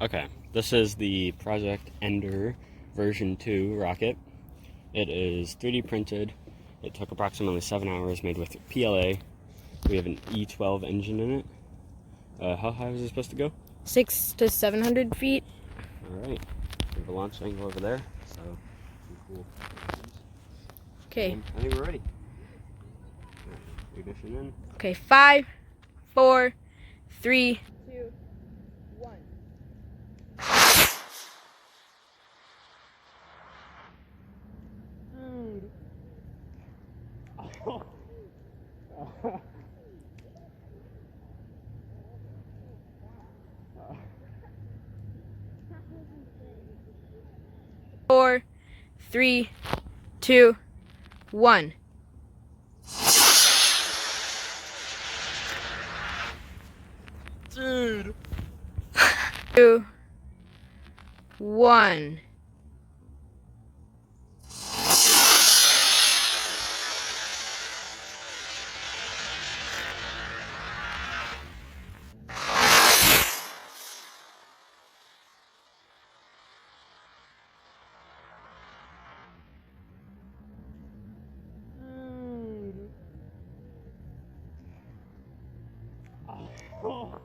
Okay, this is the Project Ender version 2 rocket. It is 3D printed. It took approximately 7 hours, made with PLA. We have an E12 engine in it. How high was it supposed to go? 600 to 700 feet. Alright, we have a launch angle over there, so some cool. Okay. I think we're ready. Ignition in. Okay, 5, 4, 3, 2, 1. Dude. Four, 3, 2, 1. Dude. 2, 1. Oh.